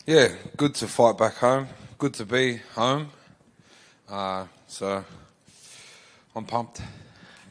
Yeah, good to fight back home. Good to be home. So I'm pumped.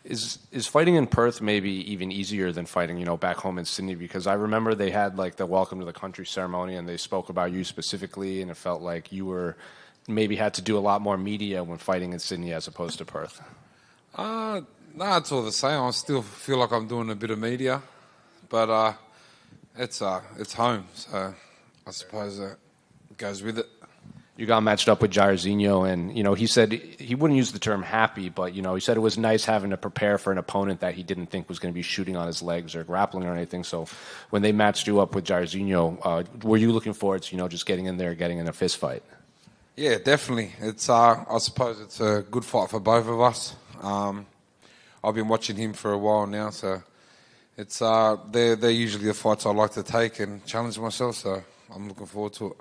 Is fighting in Perth maybe even easier than fighting, back home in Sydney? Because I remember they had like the welcome to the country ceremony and they spoke about you specifically, and it felt like you were maybe had to do a lot more media when fighting in Sydney as opposed to Perth. No, it's all the same. I still feel like I'm doing a bit of media, but it's home, so I suppose it goes with it. You got matched up with Jairzinho, and he said he wouldn't use the term happy, but he said it was nice having to prepare for an opponent that he didn't think was going to be shooting on his legs or grappling or anything. So when they matched you up with Jairzinho, were you looking forward to just getting in there, getting in a fist fight? Yeah, definitely. It's I suppose it's a good fight for both of us. I've been watching him for a while now, so it's they're usually the fights I like to take and challenge myself. So I'm looking forward to it.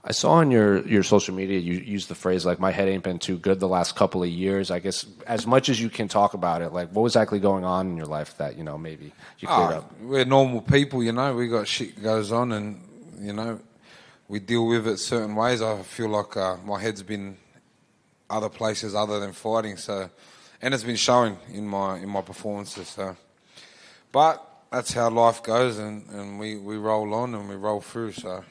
I saw on your social media you used the phrase like, my head ain't been too good the last couple of years. I guess as much as you can talk about it, like what was exactly going on in your life that maybe you cleared up? We're normal people, we got shit goes on, and we deal with it certain ways. I feel like my head's been other places other than fighting, so, and it's been showing in my performances. So, but that's how life goes, and we roll on and we roll through. So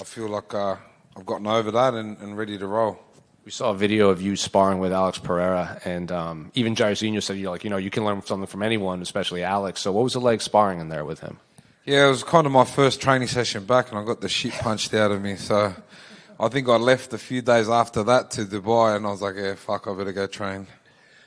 I feel like I've gotten over that and ready to roll. We saw a video of you sparring with Alex Pereira, and even Jairzinho said you can learn something from anyone, especially Alex. So what was it like sparring in there with him? Yeah, it was kind of my first training session back, and I got the shit punched out of me. So I think I left a few days after that to Dubai, and I was like, yeah, fuck, I better go train.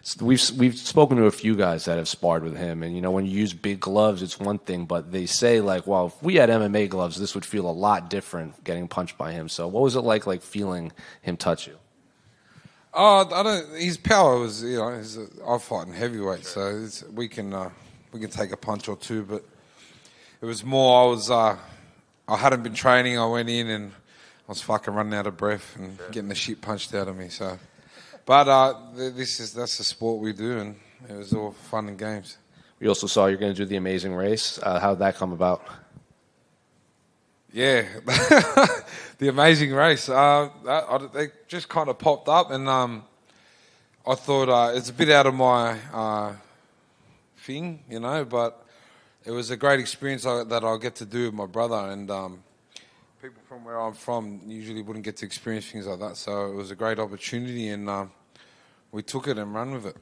So we've spoken to a few guys that have sparred with him, and when you use big gloves, it's one thing, but they say like, well, if we had MMA gloves, this would feel a lot different getting punched by him. So what was it like feeling him touch you? Oh, I don't. His power was, I fight in heavyweight, so we can take a punch or two, but it was more. I hadn't been training. I went in and I was fucking running out of breath and getting the shit punched out of me. So. But that's the sport we do, and it was all fun and games. We also saw you're going to do the Amazing Race. How did that come about? Yeah, the Amazing Race. They just kind of popped up, and I thought it's a bit out of my thing, but it was a great experience that I'll get to do with my brother, and people from where I'm from usually wouldn't get to experience things like that, so it was a great opportunity, and we took it and ran with it.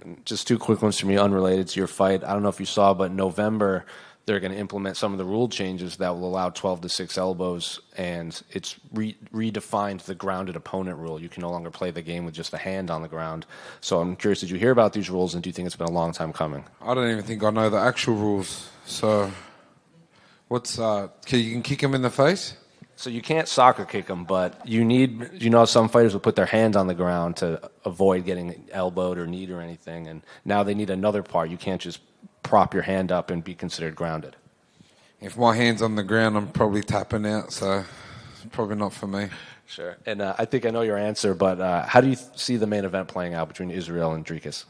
And just two quick ones for me, unrelated to your fight. I don't know if you saw, but in November they're going to implement some of the rule changes that will allow 12 to 6 elbows, and it's redefined the grounded opponent rule. You can no longer play the game with just a hand on the ground. So I'm curious, did you hear about these rules, and do you think it's been a long time coming? I don't even think I know the actual rules, so... you can kick him in the face? So you can't soccer kick him, but you need, some fighters will put their hands on the ground to avoid getting elbowed or kneed or anything, and now they need another part. You can't just prop your hand up and be considered grounded. If my hand's on the ground, I'm probably tapping out, so it's probably not for me. Sure. And I think I know your answer, but how do you see the main event playing out between Israel and Dricus?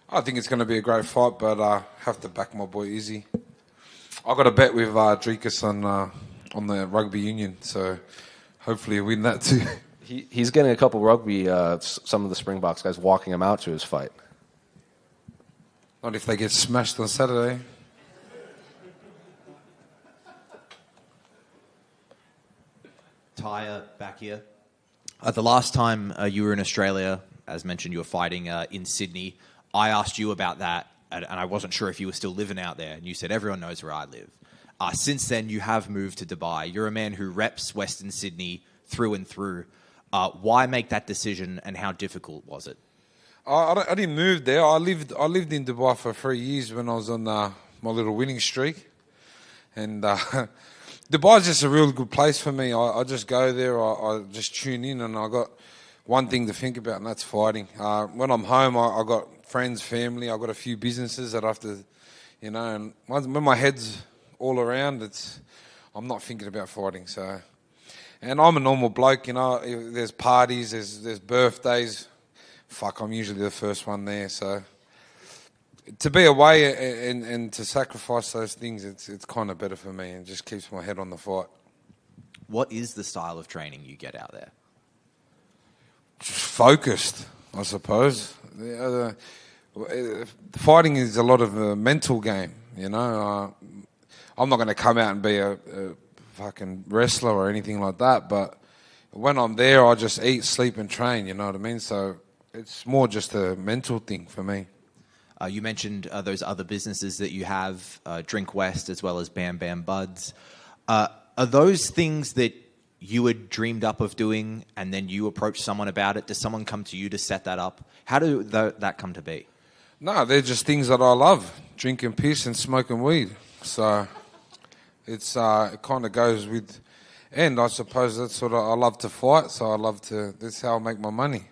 I think it's going to be a great fight, but I have to back my boy Izzy. I got a bet with Dricus on the rugby union, so hopefully he'll win that too. He's getting a couple rugby, some of the Springboks guys walking him out to his fight. Not if they get smashed on Saturday. Tai, back here. The last time you were in Australia, as mentioned, you were fighting in Sydney. I asked you about that, and I wasn't sure if you were still living out there, and you said everyone knows where I live. Since then, you have moved to Dubai. You're a man who reps Western Sydney through and through. Why make that decision, and how difficult was it? I didn't move there. I lived in Dubai for 3 years when I was on my little winning streak, and Dubai's just a real good place for me. I just go there. I just tune in, and I got one thing to think about, and that's fighting. When I'm home, I got friends, family. I got a few businesses that I have to, and when my head's all around, I'm not thinking about fighting. So, and I'm a normal bloke, if there's parties, there's birthdays. Fuck, I'm usually the first one there. So, to be away and to sacrifice those things, it's kind of better for me, and just keeps my head on the fight. What is the style of training you get out there? Focused, I suppose. Fighting is a lot of a mental game, you know. I'm not going to come out and be a fucking wrestler or anything like that, but when I'm there, I just eat, sleep, and train, you know what I mean? So it's more just a mental thing for me. You mentioned those other businesses that you have, Drink West as well as Bam Bam Buds. Are those things that you had dreamed up of doing and then you approach someone about it? Does someone come to you to set that up? How do that come to be? No, they're just things that I love, drinking piss and smoking weed. So it's it kind of goes with, and I suppose that's what I love to fight, so I love to, that's how I make my money.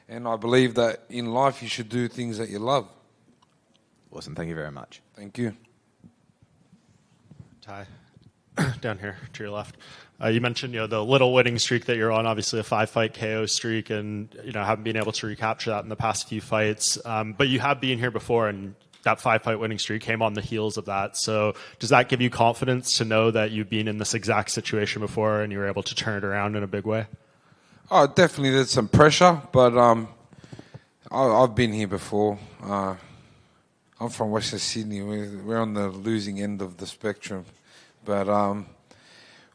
And I believe that in life you should do things that you love. Awesome, thank you very much. Thank you. Tai, down here to your left. You mentioned, the little winning streak that you're on, obviously a 5-fight KO streak, and haven't been able to recapture that in the past few fights. But you have been here before, and that 5-fight winning streak came on the heels of that. So does that give you confidence to know that you've been in this exact situation before and you were able to turn it around in a big way? Oh, definitely there's some pressure, but I've been here before. I'm from Western Sydney. We're on the losing end of the spectrum, but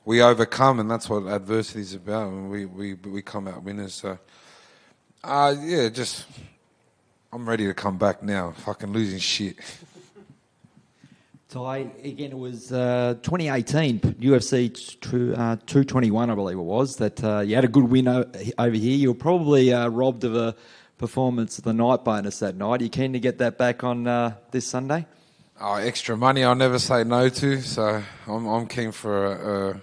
we overcome, and that's what adversity is about. And we come out winners. So, I'm ready to come back now. Fucking losing shit. Tai, again, it was 2018, UFC 221, I believe it was, that you had a good win over here. You were probably robbed of a performance of the night bonus that night. Are you keen to get that back on this Sunday? Oh, extra money I'll never say no to, so I'm keen for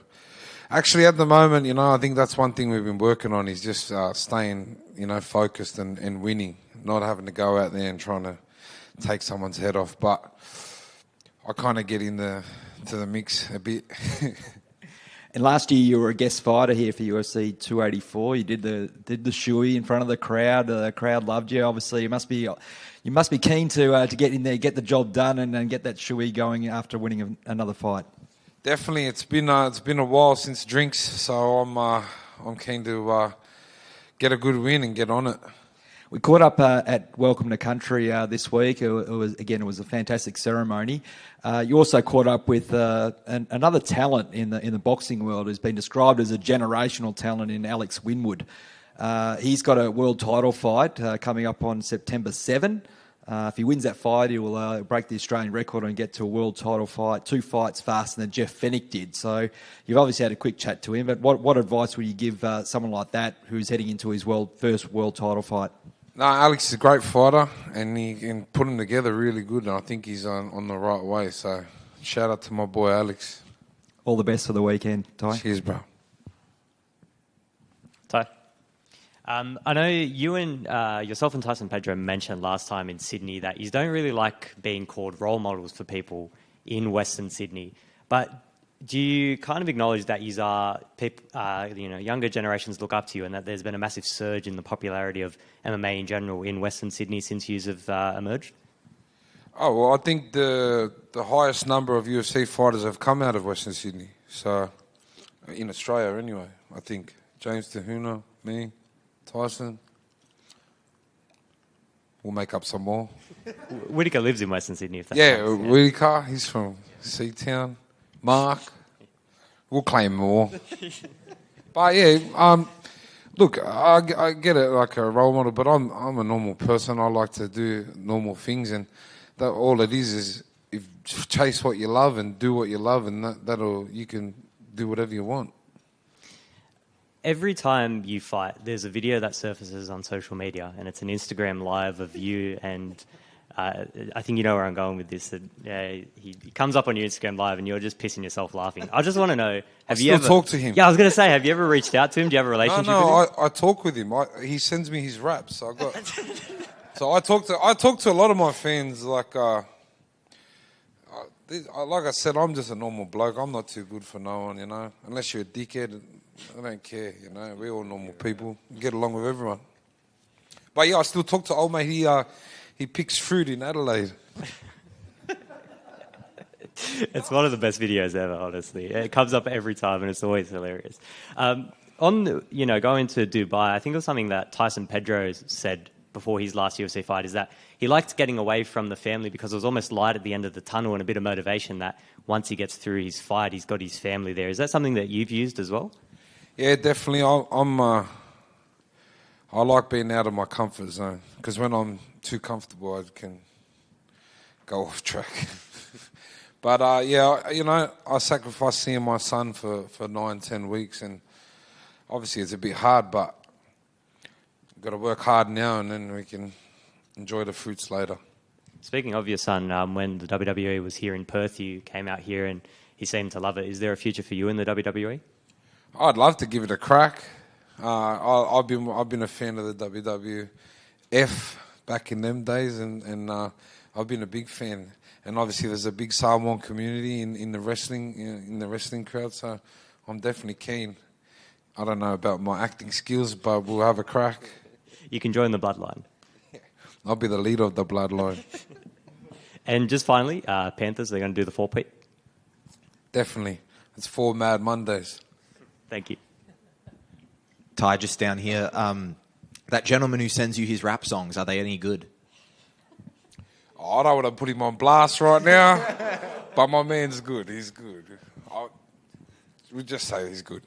actually, at the moment, I think that's one thing we've been working on is just staying, focused and winning, not having to go out there and trying to take someone's head off. But I kind of get to the mix a bit. And last year you were a guest fighter here for UFC 284. You did the shoey in front of the crowd. The crowd loved you. Obviously, you must be keen to get in there, get the job done, and get that shoey going after winning another fight. Definitely, it's been a while since drinks, so I'm keen to get a good win and get on it. We caught up at Welcome to Country this week. It was a fantastic ceremony. You also caught up with another talent in the boxing world who's been described as a generational talent in Alex Winwood. He's got a world title fight coming up on September 7. If he wins that fight, he will break the Australian record and get to a world title fight, 2 fights faster than Jeff Fennick did. So you've obviously had a quick chat to him, but what advice would you give someone like that who's heading into his first world title fight? No, Alex is a great fighter, and he can put them together really good, and I think he's on the right way. So shout out to my boy Alex. All the best for the weekend, Tai. Cheers, bro. Tai. I know you and yourself and Tyson Pedro mentioned last time in Sydney that you don't really like being called role models for people in Western Sydney. But do you kind of acknowledge that younger generations look up to you, and that there's been a massive surge in the popularity of MMA in general in Western Sydney since you have emerged? Oh, well, I think the highest number of UFC fighters have come out of Western Sydney. So, in Australia anyway, I think. James Tahuna, me, Tyson. We'll make up some more. Whittaker lives in Western Sydney, if that's right. Whittaker, he's from Seatown. Mark, we'll claim more. But yeah, look, I get it like a role model, but I'm a normal person. I like to do normal things, and all it is if chase what you love and do what you love, and that'll you can do whatever you want. Every time you fight, there's a video that surfaces on social media, and it's an Instagram live of you and. I think you know where I'm going with this. He comes up on your Instagram live and you're just pissing yourself laughing. I just want to know, have you ever talk to him? Yeah, I was going to say, have you ever reached out to him? Do you have a relationship with him? I talk with him. He sends me his raps. So I talk to a lot of my fans. Like I said, I'm just a normal bloke. I'm not too good for no one, Unless you're a dickhead, I don't care. We're all normal people. Get along with everyone. But yeah, I still talk to old mate. He picks fruit in Adelaide. It's one of the best videos ever, honestly. It comes up every time, and it's always hilarious. Going to Dubai, I think it was something that Tyson Pedro said before his last UFC fight, is that he liked getting away from the family because it was almost light at the end of the tunnel and a bit of motivation that once he gets through his fight, he's got his family there. Is that something that you've used as well? Yeah, definitely. I like being out of my comfort zone because when I'm too comfortable, I can go off track. But I sacrificed seeing my son for 9-10 weeks, and obviously it's a bit hard, but I've got to work hard now, and then we can enjoy the fruits later. Speaking of your son, when the WWE was here in Perth, you came out here and he seemed to love it. Is there a future for you in the WWE? I'd love to give it a crack. I've been a fan of the WWF back in them days, and I've been a big fan. And obviously, there's a big Samoan community in the wrestling crowd, so I'm definitely keen. I don't know about my acting skills, but we'll have a crack. You can join the bloodline. I'll be the leader of the bloodline. And just finally, Panthers, they're going to do the 4-peat? Definitely. It's 4 Mad Mondays. Thank you. Ty, just down here, that gentleman who sends you his rap songs, are they any good? Oh, I don't want to put him on blast right now, but my man's good. He's good. We just say he's good.